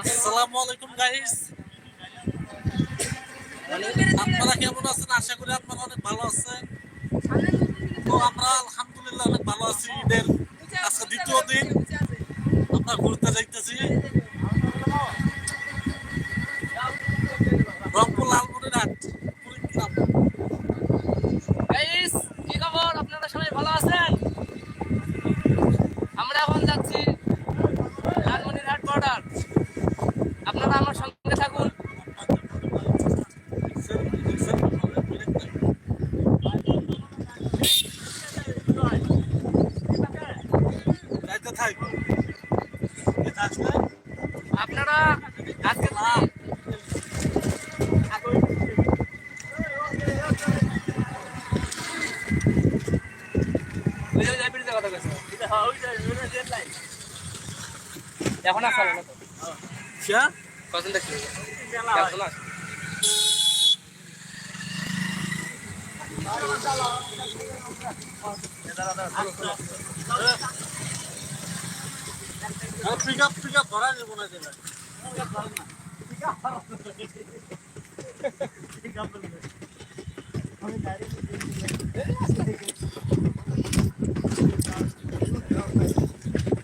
আসসালামু আলাইকুম গাইস, আপনারা কেমন আছেন? আশা করি আপনারা অনেক ভালো আছেন। তো আমরা আলহামদুলিল্লাহ অনেক ভালো আছি। ঈদের আজকে দ্বিতীয় দিন আমরা ঘুরতে যাইতেছি রংপুর লালমনিরহাট কুড়িগ্রাম। গাইস, কি খবর? আপনারা সবাই ভালো আছেন? আমরা এখন যাচ্ছি লালমনিরহাট বর্ডার। আপনারা আমার সঙ্গে থাকুন। যাইতে থাক এটা আসলে আপনারা আজকে এখন আসলে না তো কখন দেখছি এখন আস পিক আপ ধরা যাবো না যেটা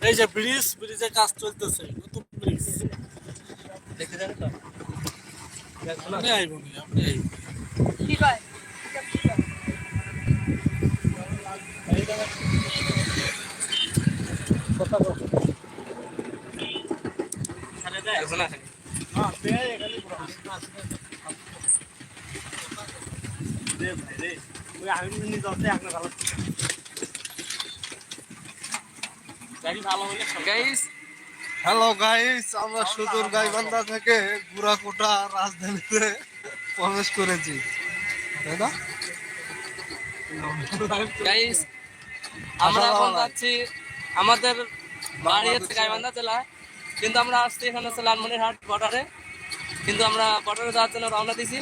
এই যে ব্রিজের কাজ চলতেছে, নতুন ব্রিজ দেখতে জানেন তো আপনি আইব নি, আপনি আইব। কি কয় এখন আসেন গাইস। হ্যালো গাইস, আমরা সুদূর গাইবান্ধা থেকে গুড়াকোটা রাজধানীতে প্রবেশ করেছি, তাই না? গাইস, আমরা এখন যাচ্ছি আমাদের বাড়ি হচ্ছে গাইবান্ধা জেলা, কিন্তু আমরা আসছি এখানে হচ্ছে লালমনিরহাট বর্ডারে। কিন্তু আমরা বর্ডারে যাওয়ার জন্য রওনা দিছি।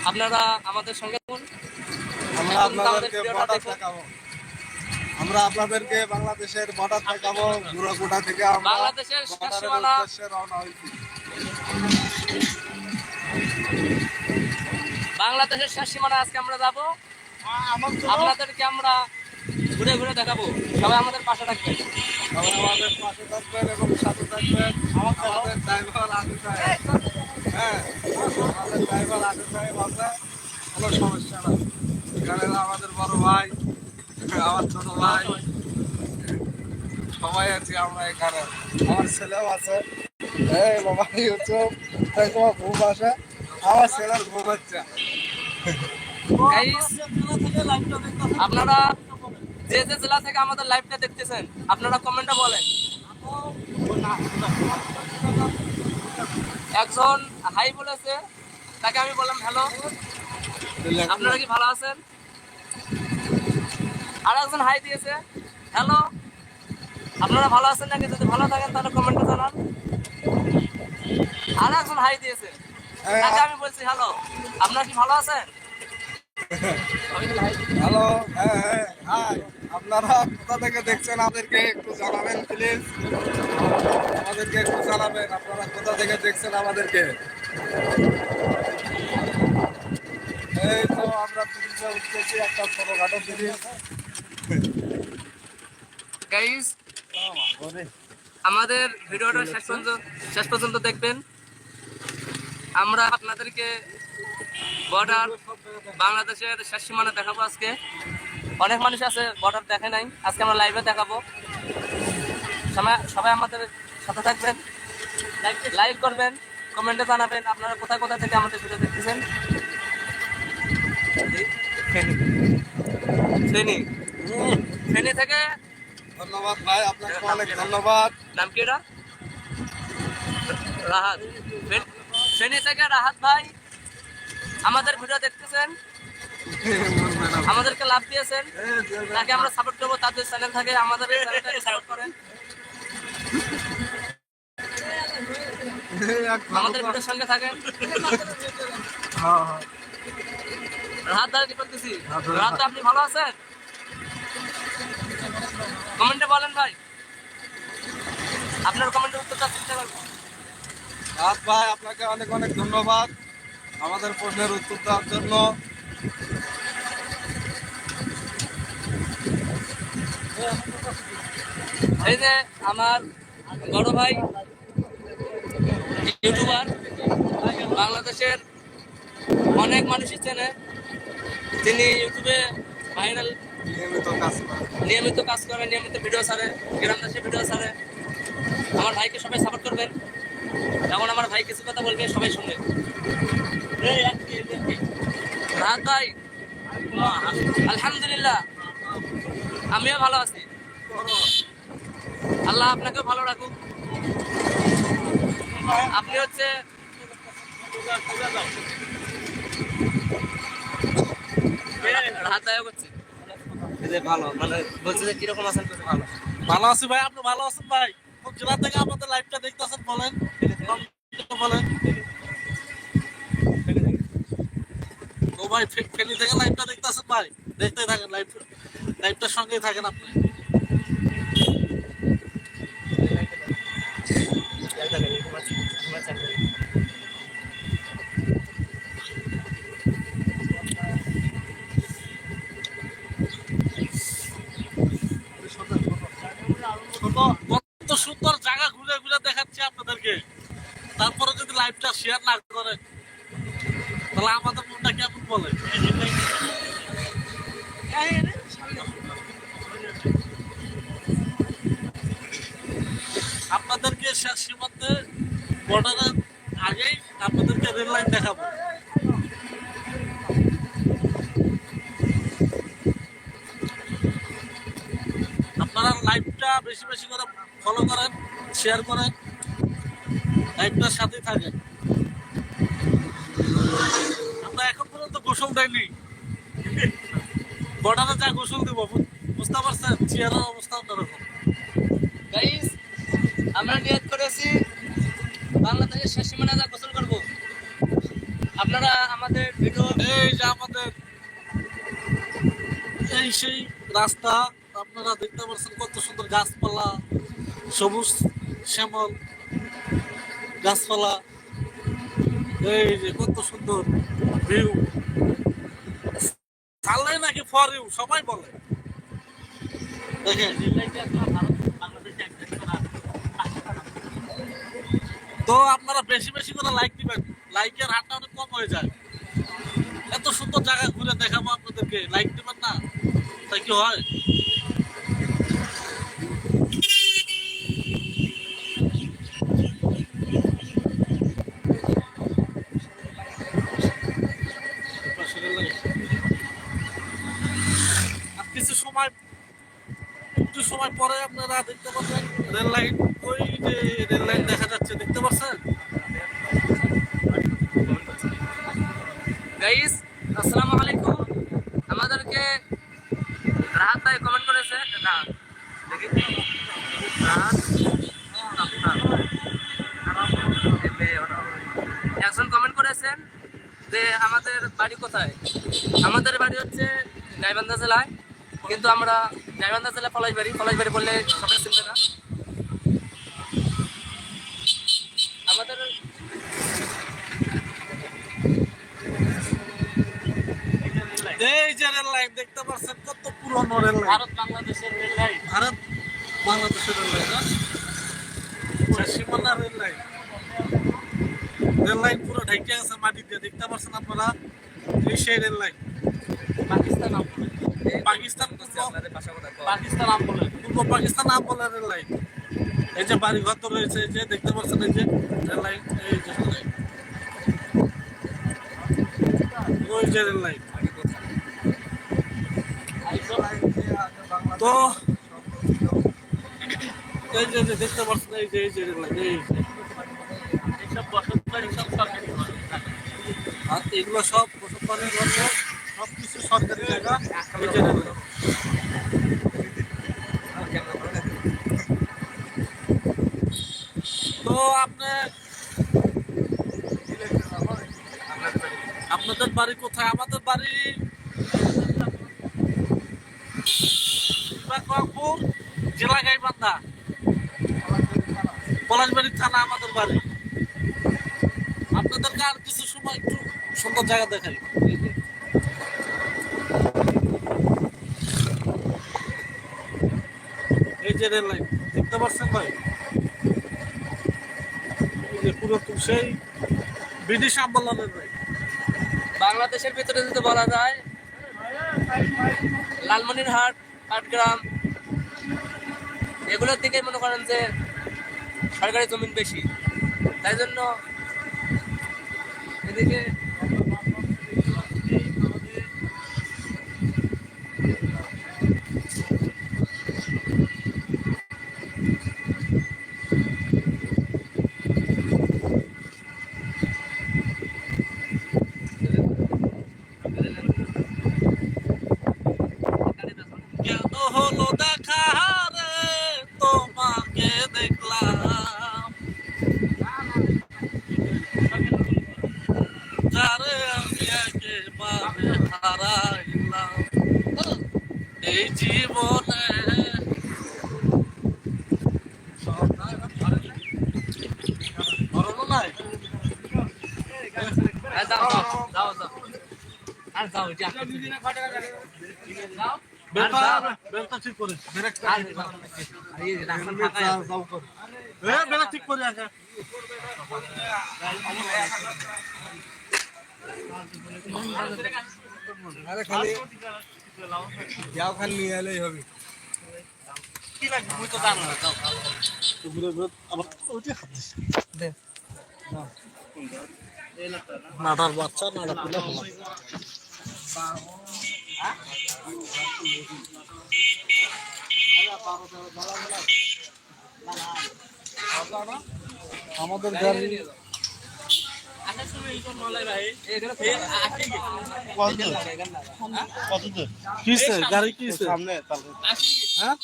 আপনারা আমাদের সঙ্গে থাকুন। আমরা আপনাদেরকে বর্ডার দেখাবো। আমরা আপনাদেরকে বাংলাদেশের বর্ডার দেখাবো। গুড়াকোটা থেকে আমরা বাংলাদেশের শেষ বর্ডারের সীমানা উদ্দেশ্যে রওনা হয়েছি। বাংলাদেশের শেষ সীমানা আজকে আমরা যাব। আপনাদেরকে আমরা ঘুরে ঘুরে দেখাবো। সবাই আমাদের পাশে থাকবেন। সবাই আমাদের পাশে থাকবেন এবং সাথে থাকবেন। আমাদের ড্রাইভার আগে সাহেব, হ্যাঁ, আমাদের ড্রাইভার আগে সাহেব আছে, কোনো সমস্যা না। এখানে আমাদের বড় ভাই, আমার ছোট ভাই, সবাই আছি আমরা এখানে। আমার ছেলেও আছে। এই বাবা ইউটিউব তাই তোমার ঘুম আসে, আমার ছেলের ঘুম হচ্ছে। গাইস, আপনারা যে যে জেলা থেকে আমাদের লাইভটা দেখতেছেন, আপনারা কমেন্টে বলেন। একজন হাই বলেছে, তাকে আমি বললাম হ্যালো, আপনারা কি ভালো আছেন? আর একজন হাই দিয়েছে, হ্যালো, আপনারা ভালো আছেন নাকি? যদি ভালো থাকেন তাহলে কমেন্টে জানান। আর একজন হাই দিয়েছে, তাকে আমি বলছি হ্যালো, আপনারা কি ভালো আছেন? হ্যালো, হ্যাঁ হ্যাঁ হাই, আপনারা কোথা থেকে দেখছেন আমাদেরকে একটু জানাবেন প্লিজ। আমাদেরকে একটু জানাবেন আপনারা কোথা থেকে দেখছেন আমাদেরকে। এই তো আমরা ব্রিজে উঠতেছি, একটা ছোটখাটো ব্রিজ। গাইস, আমাদের ভিডিওটা শেষ পর্যন্ত দেখবেন। আমরা আপনাদেরকে বর্ডার, বাংলাদেশের শেষ সীমানা দেখাবো আজকে। অনেক মানুষ আছে বর্ডার দেখে নাই, আজকে আমরা লাইভে দেখাবো। সবাই আমাদের সাথে থাকবেন, লাইক করবেন, কমেন্টে জানাবেন আপনারা কোথায় কোথায় থেকে আমাদের ভিডিও দেখতেছেন। ফেনী থেকে ধন্যবাদ ভাই, আপনাকে অনেক ধন্যবাদ। নাম কি এটা? রাহাত। ফেনী থেকে রাহাত ভাই আমাদের ভিডিও দেখতেছেন, আমাদেরকে লাভ দিয়েছেন, তাকে আমরা সাপোর্ট করবো। তাদের চ্যানেল থাকে, আমাদের চ্যানেলটাকে সাপোর্ট করেন। আমাদের ভিডিওর সঙ্গে থাকেন। রাহাত দ্বারা কি করতেছি? রাহাত, আপনি ভালো আছেন? কমেন্টে বলেন ভাই। আপনার কমেন্টের উত্তর দেওয়ার চেষ্টা করবো। রাহাত ভাই, আপনাকে অনেক অনেক ধন্যবাদ আমাদের প্রশ্নের উত্তর দেওয়ার জন্য। এই যে আমার বড় ভাই ইউটিউবার, বাংলাদেশের অনেক মানুষই চেনে, তিনি ইউটিউবে ভাইরাল নিয়মিত কাজ করেন। নিয়মিত কাজ করে, নিয়মিত ভিডিও ছাড়ে, গ্রাম দেশে ভিডিও ছাড়ে। আমার ভাইকে সবাই সাপোর্ট করবেন। এখন আমার ভাই কিছু কথা বলবে, সবাই শুনবে। রাহাত ভাই, আলহামদুলিল্লাহ আমিও ভালো আছি। আল্লাহ আপনাকেও ভালো রাখুক। আপনি হচ্ছে রাহাত ভাইও করছে ভালো, মানে বলছে যে কিরকম আছেন? ভালো ভালো আছি ভাই, আপনি ভালো আছেন ভাই? কোন জেলা থেকে আমাদের লাইভটা দেখতেছেন বলেন, বলেন। ও ভাই, ফেনী থেকে লাইভটা দেখতেছেন ভাই? দেখতে থাকেন লাইভটার সঙ্গেই থাকেন আপনি। কত সুন্দর জায়গা ঘুরে ঘুরে দেখাচ্ছি আপনাদেরকে, তারপরে যদি লাইভটা শেয়ার না করেন তাহলে আমাদের মনটা কেমন বলে। আপনাদেরকে শেষ সীমান্তে বর্ডারের আগেই আপনাদেরকে রেল লাইন দেখাবো। আপনারা লাইভটা বেশি বেশি করে ফলো করেন, শেয়ার করেন, লাইভটার সাথেই থাকেন। আমরা এখন পর্যন্ত গোসল দেয়নি, বর্ডারে যা গোসল দেবো, বুঝতে পারছেন? চেয়ারের অবস্থা অন্যরকম। গাইস, আমরা নিয়ত করেছি বাংলাদেশের শেষ সীমানা যা গোসল করব। আপনারা আমাদের ভিডিও, এই যে আমাদের এই সেই রাস্তা, আপনারা দেখতে পাচ্ছেন কত সুন্দর গাছপালা, সবুজ শ্যামল গাছপালা, এই যে কত সুন্দর ভিউ। চালে নাকি ফর ইউ সবাই বলে। দেখেন, তো আপনারা বেশি বেশি করে লাইক দিবেন, লাইকের হারটা অনেক কম হয়ে যায়। এত সুন্দর জায়গা ঘুরে দেখাবো আপনাদেরকে, লাইক দিবেন না তাই কি হয়? আর একটু সময় পরে আপনারা দেখতে পাচ্ছেন রেল লাইন, ওই যে রেল লাইন দেখা যাচ্ছে, দেখতে পাচ্ছেন? গাইস আসসালামু আলাইকুম। আমাদেরকে রাহাত ভাই কমেন্ট করেছে, না দেখি একজন কমেন্ট করেছেন যে আমাদের বাড়ি কোথায়। আমাদের বাড়ি হচ্ছে গাইবান্ধা জেলায়, কিন্তু আমরা গাইবান্ধা জেলা পলাশবাড়ি বললে সবাই চিনবে না। আমাদের এই যে রেল লাইন দেখতে পাচ্ছেন, কত পুরনো রেল লাইন, ভারত বাংলাদেশের রেল লাইন। ভারত বাংলাদেশের রেল লাইন না, সীমানা রেল লাইন। রেল লাইন পুরো ঢেকে আছে মাটি দিয়ে, দেখতে পাচ্ছেন আপনারা? এই সেই রেল লাইন। পাকিস্তান নাম বলে, পাকিস্তান পাকিস্তান নাম বলে, পূর্ব পাকিস্তান নাম বলে রেল লাইন। এই যে বাড়ি ঘর তো রয়েছে, এই যে দেখতে পাচ্ছেন, এই যে রেল লাইন, এই যে রেল লাইন, ওই যে রেল লাইন। তো এই যে দেখতে পাচ্ছেন, এই যে রেল লাইন, এই যে এইসব বসত বাড়ি সব সরকারি ঘর। আর এগুলো সব পশুপালনের জন্য সব কিছু সরকারি জায়গা। এই যে রেল লাইন। তো আপনাদের বাড়ি কোথায়? আমাদের বাড়ি রংপুর জেলা গাইবান্ধা। পলাশবাড়ি থানা আমাদের বাড়ি। আপনাদেরকে আর কিছু সময় একটু সুন্দর জায়গা দেখাই। এই যে রেল লাইন দেখতে পাচ্ছেন ভাই, এই যে পুরো সেই ব্রিটিশ আমলের ভাই। বাংলাদেশের ভিতরে যদি বলা যায় লালমনিরহাট, পাটগ্রাম এগুলোর দিকে মনে করেন যে সরকারি জমিন বেশি, তাই জন্য এদিকে কেন হলো দেখা রে তোমাকে দেখলাম, যারে আমি একেবারে হারাইলাম এই জীবনে। নাই যাও যাও যাও আর যাও যা যাও বেলটা ঠিক করে আর এই যে রাস্তা ফাঁকা আছে। বেলা ঠিক করে আগে। আরে খালি যাও, খালি নিয়ে এলেই হবে। কি লাগবে মুই তো জানো না। যাও আবার ওইটা হাত দিস নাটার বাচ্চা নাড়া তুলে হলো। আমাদের গাড়ি কিসে গাড়ি কিসে সামনে হ্যাঁ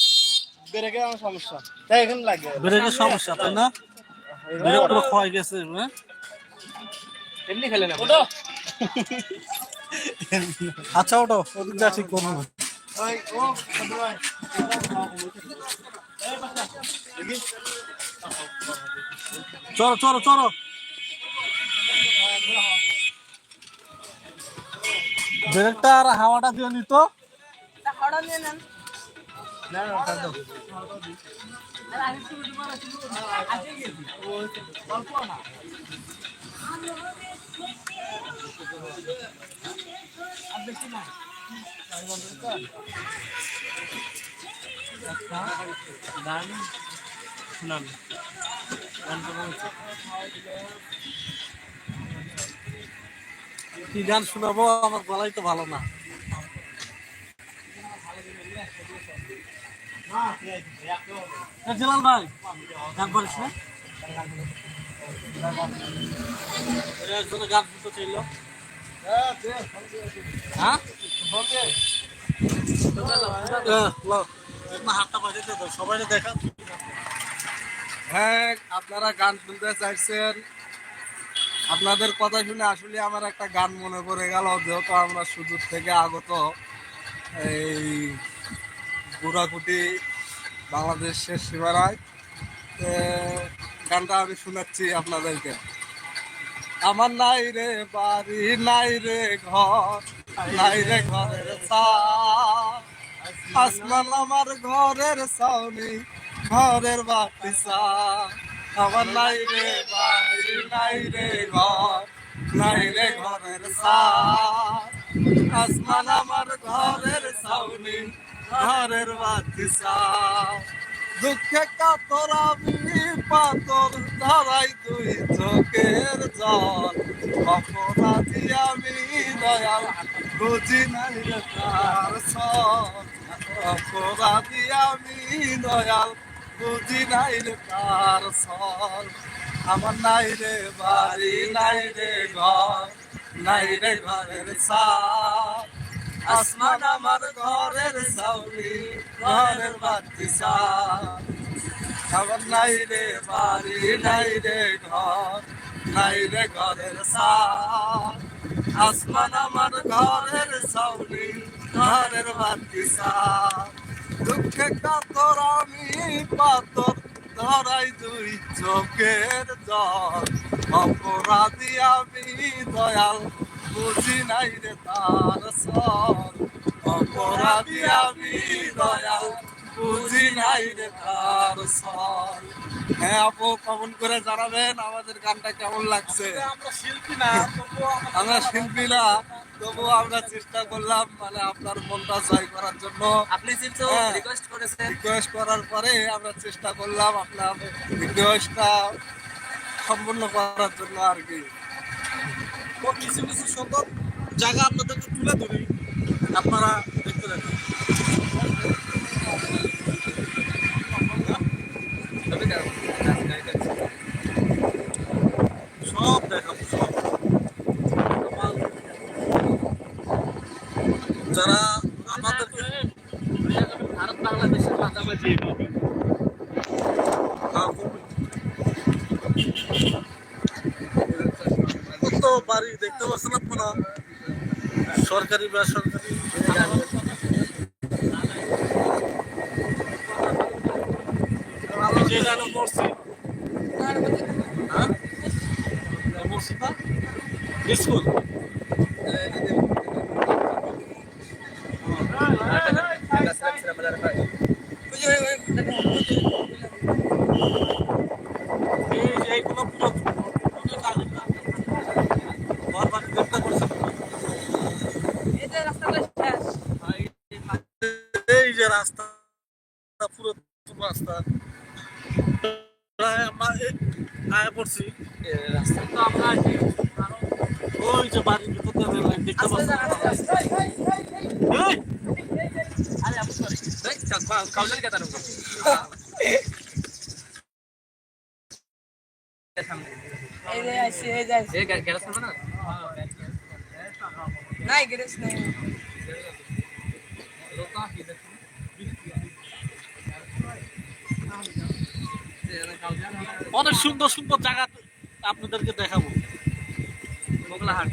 ব্রেকে আমার সমস্যা, তাই এখানে লাগে। ব্রেকের সমস্যা তাই না? ব্রেক পুরো ক্ষয় গেছে। হ্যাঁ এমনি খেলে না আচ্ছা ওটো ওদিক যা ঠিক করবো। ওই ও ভাই চলো চলো চলো ব্রেকটা আর হাওয়াটা দিয়ে নিত। গান শুনান কি গান শোনাবো, আমার গলাই তো ভালো না। জিলাল ভাই গান পারিস না? একজনে গান শুনতে চাইল। হ্যাঁ হাতটা বাজাইতে দাও, সবাই দেখা। হ্যাঁ, আপনারা গান শুনতে চাইছেন, আপনাদের কথা শুনে আসলে আমার একটা গান মনে পড়ে গেল। যেহেতু আমরা সুদূর থেকে আগত, এই বুড়াকুটি বাংলাদেশের সীমানায়, গানটা আমি শোনাচ্ছি আপনাদেরকে। আমার নাই রে বাড়ি, নাই রে ঘর, নাই রে ঘরের ছাদ, আসমান আমার ঘরের ছাউনি, ঘরের বাতি ছাদ। আমার নাই রে বাড়ি, নাই রে ঘর, নাই রে ঘরের ছাদ, আসমান আমার ঘরের ছাউনি, ঘরের বাতি ছাদ। দুঃখে কাতর আমি পাতর ধরাই তুই চোখের জল, অপরাধী আমি দয়াল বুঝি নাই রে তার ছল, অপরাধী আমি দয়াল বুঝি নাই রে তার ছল। আমার নাই রে বাড়ি, নাই রে ঘর, নাই রে ঘরের ছাদ, আসমান আমার ঘরের ছাউনি, ঘরের বাতি ছাদ। আমার নাই রে বাড়ি, নাই রে ঘর, নাই রে ঘরের ছাদ, আসমান আমার ঘরের ছাউনি, ঘরের বাতি ছাদ। দুঃখে কাতর আমি পাতর ধরাই দুই চোখের জল, অপরাধী আমি দয়াল, বুঝি নাই রে তার সল, অপরাধী আমি দয়াল, বুঝি নাই রে তার সল। হ্যাঁ আপু, কমেন্ট করে জানাবেন আমাদের গানটা কেমন লাগছে। আমরা শিল্পী না, তবুও আমরা শিল্পী না, তবুও আমরা চেষ্টা করলাম মানে আপনার মনটা জয় করার জন্য। আপনি যেহেতু হ্যাঁ। রিকোয়েস্ট করেছেন, রিকোয়েস্ট করার পরে আমরা চেষ্টা করলাম আপনার রিকোয়েস্টটা সম্পূর্ণ করার জন্য আর কি। তো কিছু কিছু সুন্দর জায়গা আপনাদেরকে তুলে ধরি, আপনারা দেখতে থাকুন। সব দেখাবো সব। আমার যারা আমাদেরকে ভারত বাংলাদেশের মাঝামাঝি কত বাড়ি দেখতে পাচ্ছেন আপনারা, সরকারি বেসরকারি। আমি যেখানে পড়ছি, হ্যাঁ পড়ছি না স্কুল, এই যে এইগুলো পুরো পুরো কাজের না। ঘর বাড়ি দেখতে পাচ্ছেন, এই যে রাস্তা, পুরো রাস্তা প্রায় আমরা আয়া পড়ছি। রাস্তা তো আমরা ওই যে বাড়ির ভিতর দিয়ে রেল লাইন দেখতে পাচ্ছেন। এই, কাউলের কথা এই যে আইছি, এই যে আইছি। গ্যারেজ করবে না? নাই গ্যারেজ নাই। অনেক সুন্দর সুন্দর জায়গা আপনাদেরকে দেখাবো। মোগলাহাট।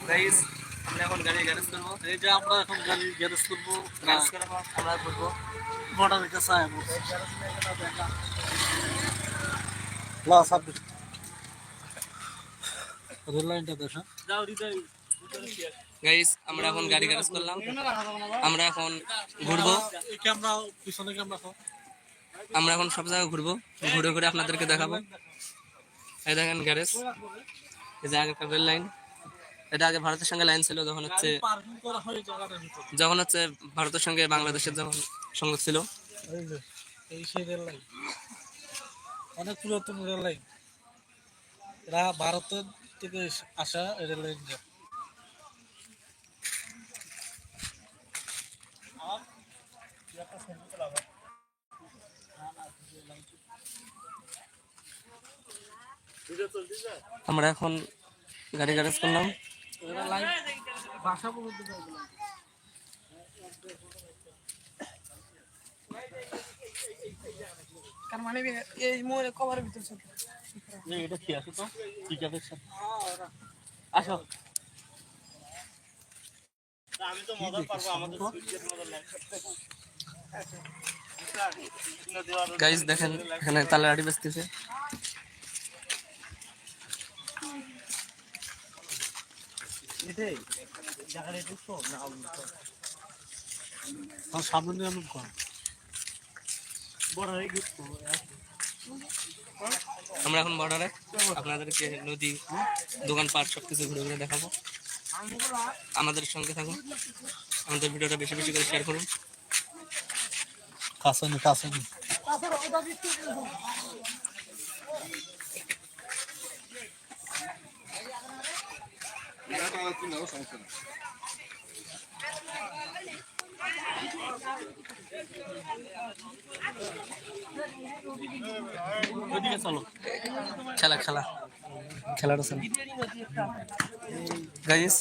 গাইস, আমরা এখন গাড়ি গ্যারেজ করবো। এই যে আমরা এখন গাড়ি গ্যারেজ করবো, গ্যারেজ করার পর আমরা ঘুরবো। বর্ডারের কাছে আয়াবো। রেল লাইনটা দেখেন। গাইস, আমরা এখন গাড়ি গ্যারেজ করলাম, আমরা এখন ঘুরবো। এই ক্যামেরা পিছনে ক্যামেরা খাও। আমরা এখন সব জায়গায় ঘুরবো, ঘুরে ঘুরে আপনাদেরকে দেখাবো। এই দেখেন গ্যারেজ, এই যে আগেকার রেল লাইন। এটা আগে ভারতের সঙ্গে লাইন ছিল, যখন হচ্ছে পার্কিং করা হয় এই জায়গাটার ভিতরে। যখন হচ্ছে ভারতের সঙ্গে বাংলাদেশের যখন সংযোগ ছিল। এই যে এই সেই রেল লাইন, অনেক পুরাতন রেল লাইন। এরা ভারতের থেকে আসা রেল লাইন। আমরা এখন গাড়ি গ্যারেজ করলাম। ভাষা বলতে পারবো না। কার মানে এই মোরে কভারের ভিতর ছিল। এটা কি আছে তো? ঠিক আছে স্যার, আসো। আমি তো মজা পারবো, আমাদের সুইচের মজা লাগছে। গাইস দেখেন, এখানে তালা গাড়ি বেচতেছে। সামনে আমি কর আমরা এখন বর্ডারে আপনাদেরকে নদী, দোকানপাট সবকিছু ঘুরে ঘুরে দেখাবো। আমাদের সঙ্গে থাকুন, আমাদের ভিডিওটা বেশি বেশি করে শেয়ার করুন। কাছে নি, কাছে নি। ওইদিকে চলো। খেলা খেলা খেলাটা গাইস